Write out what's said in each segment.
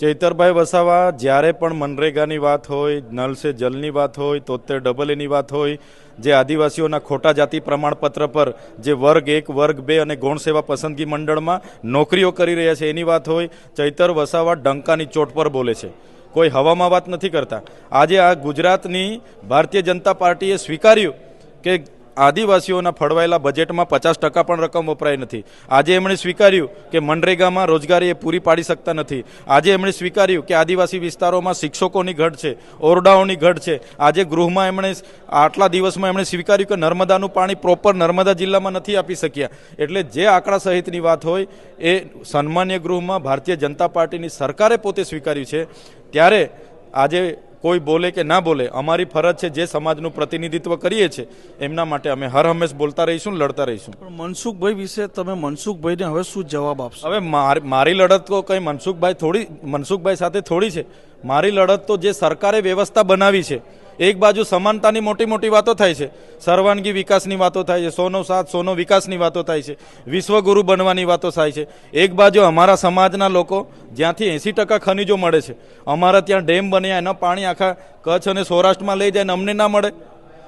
ચૈતરભાઈ વસાવા જ્યારે પણ મનરેગાની વાત હોય, નલ સે જલની વાત હોય, 73 AA ની વાત હોય, જે આદિવાસીઓના ખોટા જાતિ પ્રમાણપત્ર પર જે વર્ગ 1, વર્ગ 2 અને ગૌણ સેવા પસંદગી મંડળમાં નોકરીઓ કરી રહ્યા છે એની વાત હોય, ચૈતર વસાવા ડંકાની ચોટ પર બોલે છે, કોઈ હવામાં વાત નથી કરતા। આજે આ ગુજરાતની ભારતીય જનતા પાર્ટીએ સ્વીકાર્યું કે આદિવાસીઓના ફળવાયેલા બજેટમાં 50% પણ રકમ વપરાઈ નથી। આજે એમણે સ્વીકાર્યું કે મનરેગામાં રોજગારી એ પૂરી પાડી શકતા નથી। આજે એમણે સ્વીકાર્યું કે આદિવાસી વિસ્તારોમાં શિક્ષકોની ઘટ છે, ઓરડાઓની ઘટ છે। આજે ગૃહમાં એમણે આટલા દિવસમાં એમણે સ્વીકાર્યું કે નર્મદાનું પાણી પ્રોપર નર્મદા જિલ્લામાં નથી આપી શક્યા। એટલે જે આંકડા સહિતની વાત હોય એ સન્માન્ય ગૃહમાં ભારતીય જનતા પાર્ટીની સરકારે પોતે સ્વીકાર્યું છે। ત્યારે આજે કોઈ બોલે કે ના બોલે, અમારી ફરજ છે જે સમાજનું પ્રતિનિધિત્વ કરીએ છીએ એમના માટે અમે હર હંમેશ બોલતા રહીશું, લડતા રહીશું। મનસુખભાઈ વિશે તમે મનસુખભાઈને હવે શું જવાબ આપશો? હવે મારી લડત તો કંઈ મનસુખભાઈ સાથે થોડી છે। મારી લડત તો જે સરકારે વ્યવસ્થા બનાવી છે। એક બાજુ સમાનતાની મોટી મોટી વાતો થાય છે, સર્વાંગી વિકાસની વાતો થાય છે, 100નો સાથ 100નો વિકાસની વાતો થાય છે, વિશ્વગુરુ બનવાની વાતો થાય છે। એક બાજુ અમારા સમાજના લોકો જ્યાંથી 80% ખનીજો મળે છે, અમારા ત્યાં ડેમ બન્યા, એના પાણી આખા કચ્છ અને સૌરાષ્ટ્રમાં લઈ જાય ને અમને ના મળે।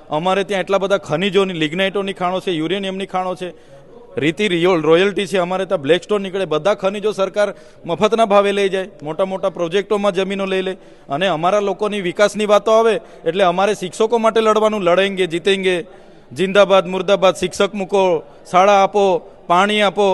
અમારે ત્યાં એટલા બધા ખનીજોની, લિગ્નાઇટોની ખાણો છે, યુરેનિયમની ખાણો છે, રીતિ રોયલ્ટી છે, અમારે ત્યાં બ્લેકસ્ટોન નીકળે, બધા ખનીજો સરકાર મફતના ભાવે લઈ જાય, મોટા મોટા પ્રોજેક્ટોમાં જમીનો લઈ લે। અને અમારા લોકોની વિકાસની વાતો આવે એટલે અમારે શિક્ષકો માટે લડવાનું, લડેંગે જીતેંગે, જિંદાબાદ મુર્દાબાદ, શિક્ષક મૂકો, શાળા આપો, પાણી આપો,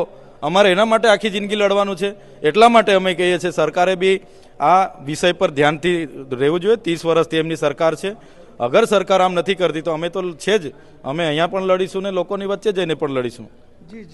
અમારે એના માટે આખી જિંદગી લડવાનું છે। એટલા માટે અમે કહીએ છીએ સરકારે બી આ વિષય પર ધ્યાનથી રહેવું જોઈએ। 30 વર્ષથી એમની સરકાર છે। અગર સરકાર આમ નથી કરતી તો અમે તો છે જ, અમે અહીંયા પણ લડીશું ને લોકોની વચ્ચે જઈને પણ લડીશું। જી।